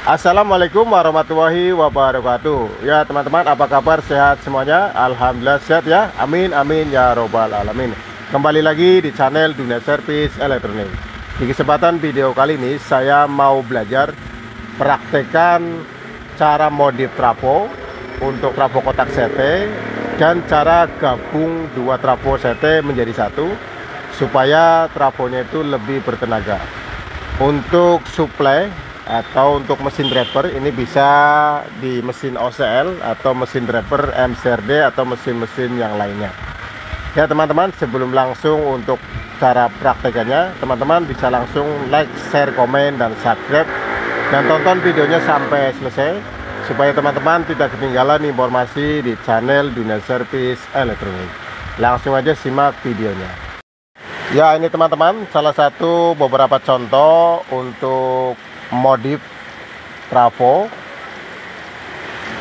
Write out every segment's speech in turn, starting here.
Assalamualaikum warahmatullahi wabarakatuh. Ya teman-teman, apa kabar? Sehat semuanya? Alhamdulillah sehat ya. Amin amin ya robbal alamin. Kembali lagi di channel Dunia Servis Elektronik. Di kesempatan video kali ini saya mau belajar praktekan cara modif trafo untuk trafo kotak CT dan cara gabung dua trafo CT menjadi satu supaya trafonya itu lebih bertenaga. Untuk suplai atau untuk mesin driver ini bisa di mesin OCL atau mesin driver MCRD atau mesin-mesin yang lainnya. Ya teman-teman, sebelum langsung untuk cara praktekannya, teman-teman bisa langsung like, share, komen, dan subscribe, dan tonton videonya sampai selesai supaya teman-teman tidak ketinggalan informasi di channel Dunia Servis Elektronik. Langsung aja simak videonya. Ya, ini teman-teman salah satu beberapa contoh untuk modif trafo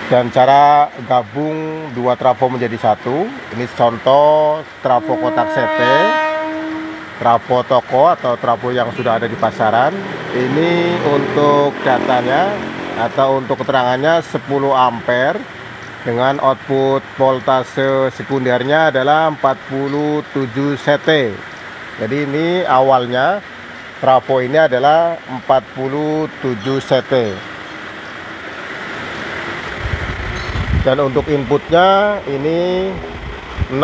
dan cara gabung dua trafo menjadi satu. Ini contoh trafo kotak CT, trafo toko atau trafo yang sudah ada di pasaran. Ini untuk datanya atau untuk keterangannya 10 ampere dengan output voltase sekundernya adalah 47 CT. Jadi ini awalnya trafo ini adalah 47 CT. Dan untuk inputnya ini 0,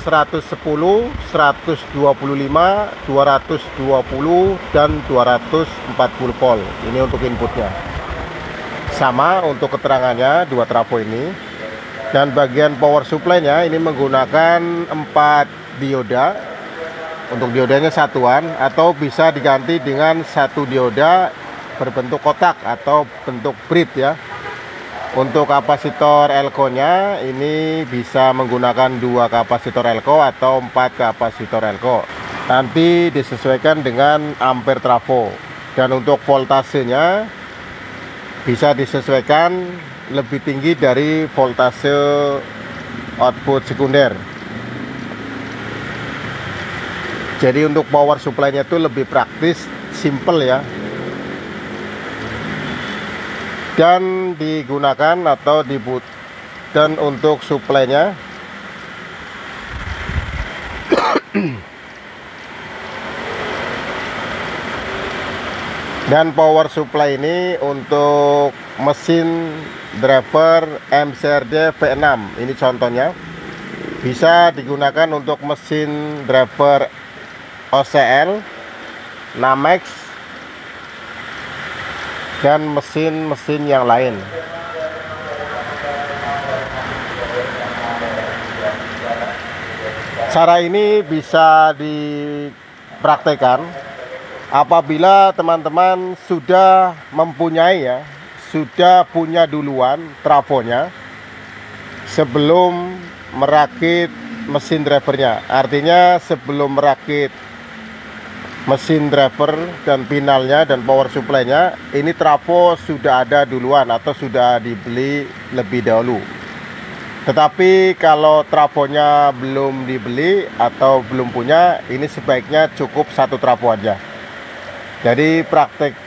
110, 125, 220, dan 240 volt. Ini untuk inputnya. Sama untuk keterangannya dua trafo ini. Dan bagian power supply-nya ini menggunakan 4 dioda. Untuk diodanya satuan atau bisa diganti dengan satu dioda berbentuk kotak atau bentuk brid ya. Untuk kapasitor elko-nya ini bisa menggunakan 2 kapasitor elko atau 4 kapasitor elko. Nanti disesuaikan dengan ampere trafo. Dan untuk voltasenya bisa disesuaikan lebih tinggi dari voltase output sekunder. Jadi untuk power supply-nya itu lebih praktis, simple ya. Dan digunakan atau dibuat, dan untuk supply-nya dan power supply ini untuk mesin driver MCRD V6. Ini contohnya. Bisa digunakan untuk mesin driver OCL, Namex, dan mesin-mesin yang lain. Cara ini bisa dipraktekkan apabila teman-teman sudah mempunyai sudah punya duluan trafonya sebelum merakit mesin drivernya. Artinya sebelum merakit mesin driver dan pinalnya dan power supply-nya, ini trafo sudah ada duluan atau sudah dibeli lebih dahulu. Tetapi kalau trafonya belum dibeli atau belum punya, ini sebaiknya cukup satu trafo aja. Jadi praktek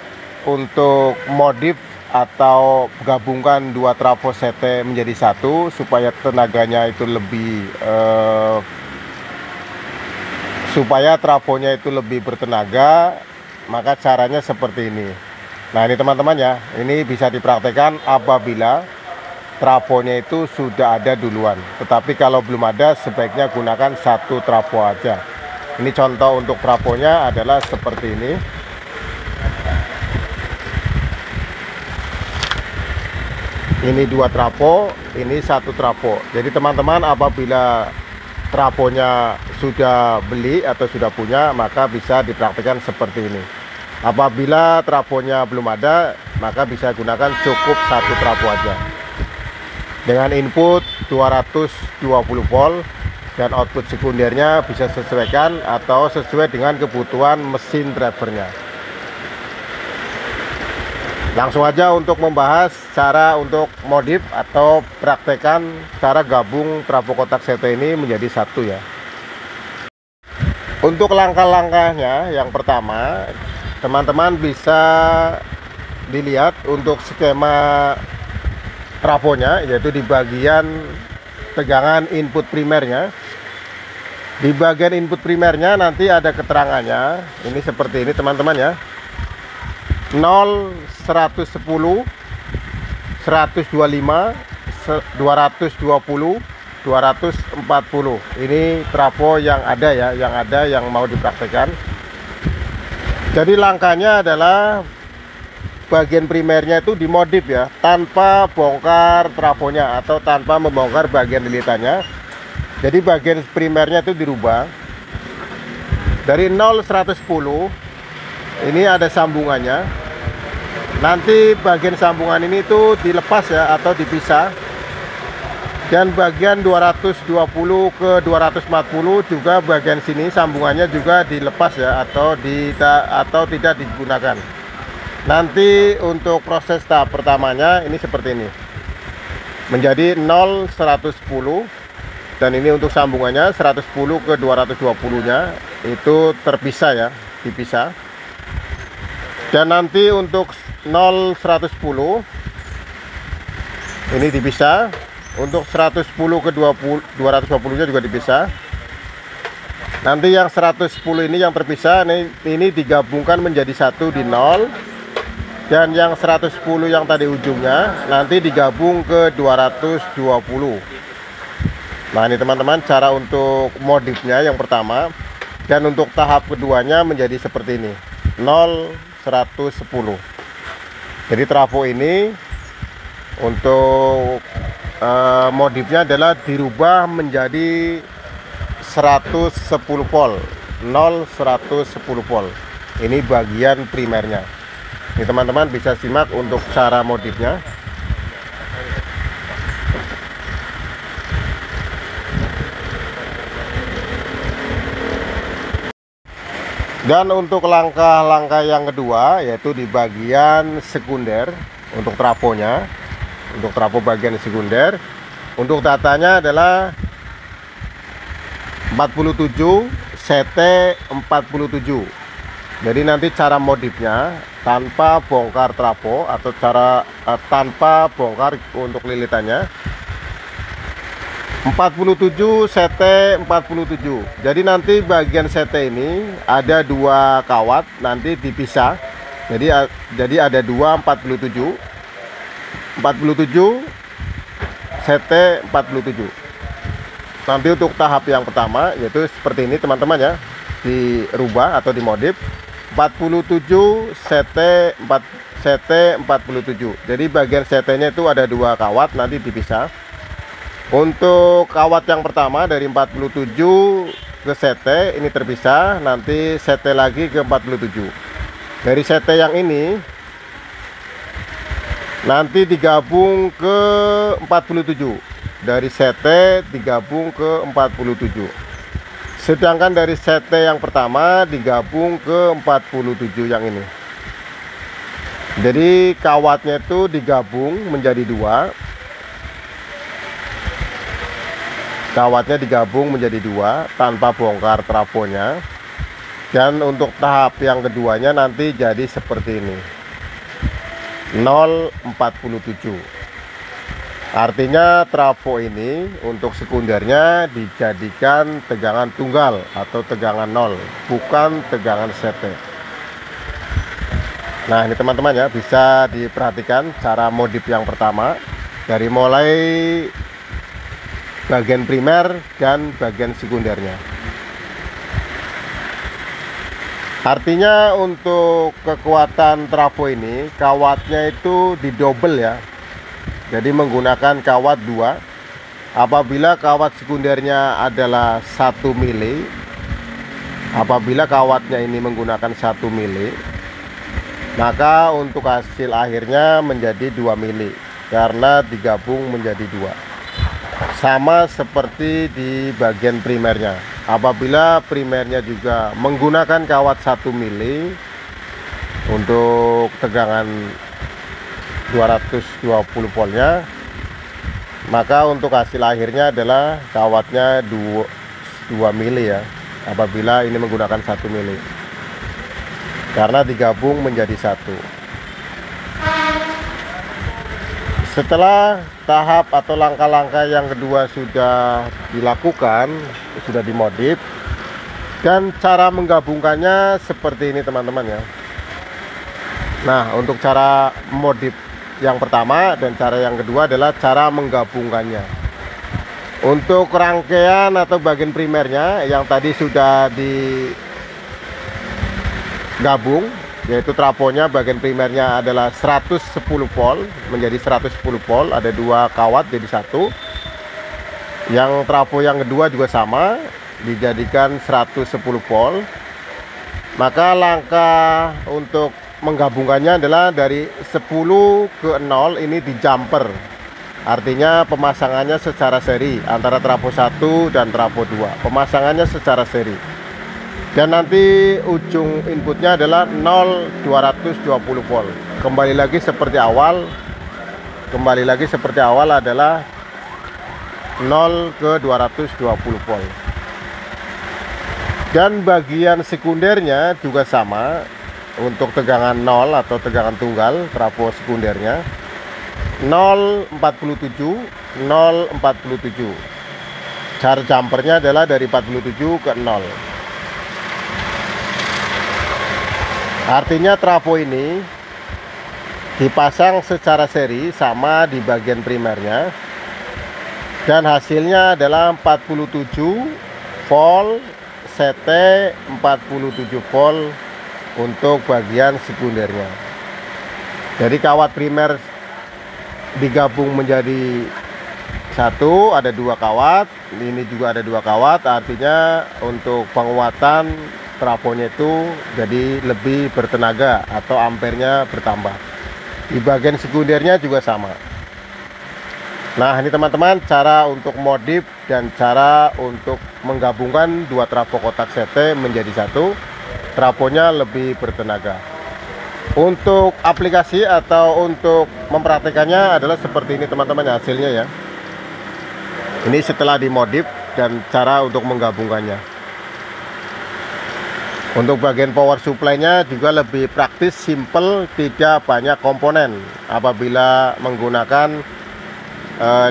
untuk modif atau gabungkan dua trafo CT menjadi satu supaya tenaganya itu lebih supaya trafonya itu lebih bertenaga, maka caranya seperti ini. Nah ini teman-teman ya, ini bisa dipraktekkan apabila trafonya itu sudah ada duluan. Tetapi kalau belum ada, sebaiknya gunakan satu trafo aja. Ini contoh untuk trafonya adalah seperti ini. Ini dua trafo, ini satu trafo. Jadi teman-teman apabila trafonya sudah beli atau sudah punya, maka bisa dipraktikkan seperti ini. Apabila trafonya belum ada, maka bisa gunakan cukup satu trafo aja dengan input 220 volt dan output sekundernya bisa sesuaikan atau sesuai dengan kebutuhan mesin drivernya. Langsung aja untuk membahas cara untuk modif atau praktekan cara gabung trafo kotak CT ini menjadi satu ya. Untuk langkah-langkahnya, yang pertama teman-teman bisa dilihat untuk skema trafonya, yaitu di bagian tegangan input primernya. Di bagian input primernya nanti ada keterangannya. Ini seperti ini teman-teman ya. 0, 110, 125, 220, 240. Ini trafo yang ada ya, yang mau dipraktekkan. Jadi langkahnya adalah bagian primernya itu dimodif ya, tanpa bongkar trafonya atau tanpa membongkar bagian lilitannya. Jadi bagian primernya itu dirubah dari 0 110. Ini ada sambungannya. Nanti bagian sambungan ini itu dilepas ya atau dipisah. Dan bagian 220 ke 240 juga bagian sini sambungannya juga dilepas ya atau tidak digunakan. Nanti untuk proses tahap pertamanya ini seperti ini. Menjadi 0 110. Dan ini untuk sambungannya 110 ke 220 nya itu terpisah ya, dipisah. Dan nanti untuk 0 110 ini dipisah. Untuk 110 ke 220 nya juga dipisah. Nanti yang 110 ini yang terpisah ini digabungkan menjadi satu di 0. Dan yang 110 yang tadi ujungnya nanti digabung ke 220. Nah ini teman-teman cara untuk modifnya yang pertama. Dan untuk tahap keduanya menjadi seperti ini, 0 110. Jadi trafo ini untuk modifnya adalah dirubah menjadi 110 volt, 0 110 volt. Ini bagian primernya. Ini teman-teman bisa simak untuk cara modifnya. Dan untuk langkah-langkah yang kedua yaitu di bagian sekunder untuk trafonya. Untuk trafo bagian sekunder, untuk datanya adalah 47 CT 47. Jadi nanti cara modifnya tanpa bongkar trafo atau tanpa bongkar untuk lilitannya 47 CT 47. Jadi nanti bagian CT ini ada dua kawat nanti dipisah. Jadi ada dua 47 CT 47. Nanti untuk tahap yang pertama yaitu seperti ini teman-teman ya, dirubah atau dimodif 47 CT 47. Jadi bagian CT-nya itu ada dua kawat nanti dipisah. Untuk kawat yang pertama dari 47 ke CT ini terpisah, nanti CT lagi ke 47. Dari CT yang ini nanti digabung ke 47. Dari CT digabung ke 47. Sedangkan dari CT yang pertama digabung ke 47 yang ini. Jadi kawatnya itu digabung menjadi dua. Kawatnya digabung menjadi dua tanpa bongkar trafonya. Dan untuk tahap yang keduanya nanti jadi seperti ini, 047. Artinya trafo ini untuk sekundernya dijadikan tegangan tunggal atau tegangan 0, bukan tegangan CT. Nah ini teman-teman ya, bisa diperhatikan cara modif yang pertama dari mulai bagian primer dan bagian sekundernya. Artinya untuk kekuatan trafo ini kawatnya itu didouble ya. Jadi menggunakan kawat 2. Apabila kawat sekundernya adalah 1 mili, apabila kawatnya ini menggunakan 1 mili, maka untuk hasil akhirnya menjadi 2 mili karena digabung menjadi 2. Sama seperti di bagian primernya. Apabila primernya juga menggunakan kawat 1 mili untuk tegangan 220 voltnya, maka untuk hasil akhirnya adalah kawatnya 2 mili ya, apabila ini menggunakan 1 mili karena digabung menjadi 1. Setelah tahap atau langkah-langkah yang kedua sudah dilakukan, sudah dimodif, dan cara menggabungkannya seperti ini teman-teman ya. Nah, untuk cara modif yang pertama dan cara yang kedua adalah cara menggabungkannya. Untuk rangkaian atau bagian primernya yang tadi sudah digabung, yaitu trafonya bagian primernya adalah 110 volt menjadi 110 volt, ada dua kawat jadi satu. Yang trafo yang kedua juga sama, dijadikan 110 volt. Maka langkah untuk menggabungkannya adalah dari 10 ke 0 ini di jumper. Artinya pemasangannya secara seri antara trafo 1 dan trafo 2. Pemasangannya secara seri. Dan nanti ujung inputnya adalah 0 220 volt. Kembali lagi seperti awal adalah 0 ke 220 volt. Dan bagian sekundernya juga sama. Untuk tegangan 0 atau tegangan tunggal, trafo sekundernya 047. Cara jumpernya adalah dari 47 ke 0. Artinya trafo ini dipasang secara seri sama di bagian primernya, dan hasilnya adalah 47 volt CT, 47 volt untuk bagian sekundernya. Jadi kawat primer digabung menjadi satu, ada dua kawat, ini juga ada dua kawat, artinya untuk penguatan trafonya itu jadi lebih bertenaga atau ampernya bertambah. Di bagian sekundernya juga sama. Nah, ini teman-teman cara untuk modif dan cara untuk menggabungkan dua trafo kotak CT menjadi satu. Trafonya lebih bertenaga. Untuk aplikasi atau untuk mempraktekannya adalah seperti ini teman-teman hasilnya ya. Ini setelah dimodif dan cara untuk menggabungkannya. Untuk bagian power supply-nya juga lebih praktis, simple, tidak banyak komponen. Apabila menggunakan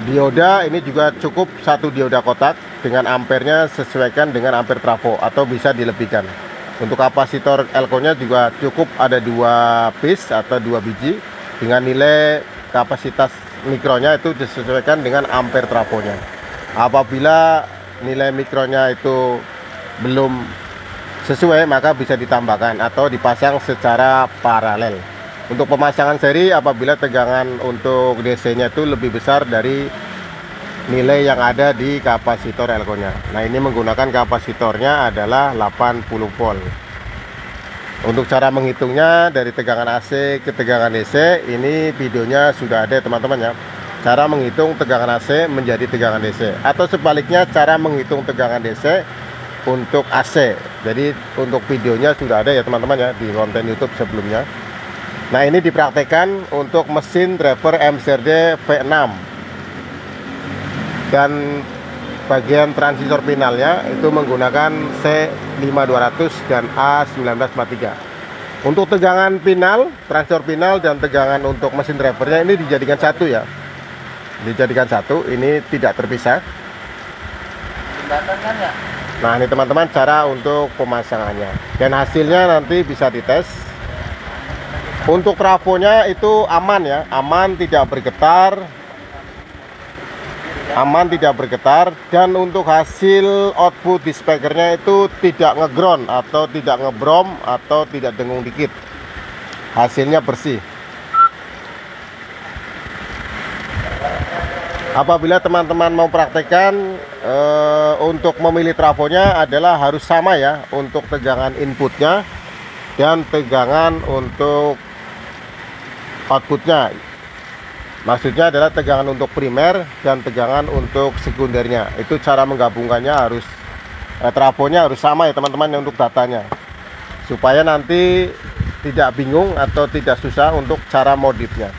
dioda, ini juga cukup satu dioda kotak dengan ampernya sesuaikan dengan ampere trafo atau bisa dilebihkan. Untuk kapasitor elko-nya juga cukup ada 2 piece atau 2 biji dengan nilai kapasitas mikronya itu disesuaikan dengan ampere trafonya. Apabila nilai mikronya itu belum sesuai, maka bisa ditambahkan atau dipasang secara paralel. Untuk pemasangan seri, apabila tegangan untuk DC-nya itu lebih besar dari nilai yang ada di kapasitor elko-nya. Nah, ini menggunakan kapasitornya adalah 80 volt. Untuk cara menghitungnya dari tegangan AC ke tegangan DC, ini videonya sudah ada teman-teman ya. Cara menghitung tegangan AC menjadi tegangan DC, atau sebaliknya cara menghitung tegangan DC untuk AC. Jadi untuk videonya sudah ada ya teman-teman ya di konten YouTube sebelumnya. Nah, ini dipraktekkan untuk mesin driver MCRD V6. Dan bagian transistor finalnya itu menggunakan C5200 dan A1943. Untuk tegangan final, transistor final dan tegangan untuk mesin drivernya ini dijadikan satu ya. Dijadikan satu, ini tidak terpisah. Nah, ini teman-teman cara untuk pemasangannya. Dan hasilnya nanti bisa dites. Untuk trafonya itu aman ya, aman tidak bergetar. Dan untuk hasil output di speakernya itu tidak ngeground atau tidak ngebrom atau tidak dengung dikit, hasilnya bersih. Apabila teman-teman mau praktekkan untuk memilih trafonya adalah harus sama ya, untuk tegangan inputnya dan tegangan untuk outputnya. Maksudnya adalah tegangan untuk primer dan tegangan untuk sekundernya. Itu cara menggabungkannya harus trafonya harus sama ya teman-teman untuk datanya. Supaya nanti tidak bingung atau tidak susah untuk cara modifnya.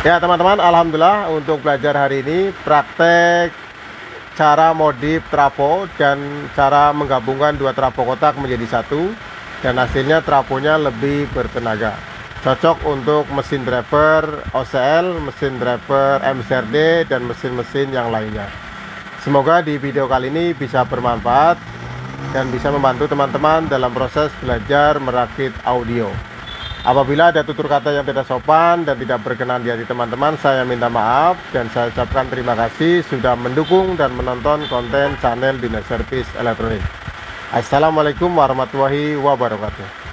Ya teman-teman, alhamdulillah untuk belajar hari ini praktek cara modif trafo dan cara menggabungkan dua trafo kotak menjadi satu, dan hasilnya trafonya lebih bertenaga, cocok untuk mesin driver OCL, mesin driver MCRD, dan mesin-mesin yang lainnya. Semoga di video kali ini bisa bermanfaat dan bisa membantu teman-teman dalam proses belajar merakit audio. Apabila ada tutur kata yang tidak sopan dan tidak berkenan di hati teman-teman, saya minta maaf dan saya ucapkan terima kasih sudah mendukung dan menonton konten channel Dunia Servis Elektronik. Assalamualaikum warahmatullahi wabarakatuh.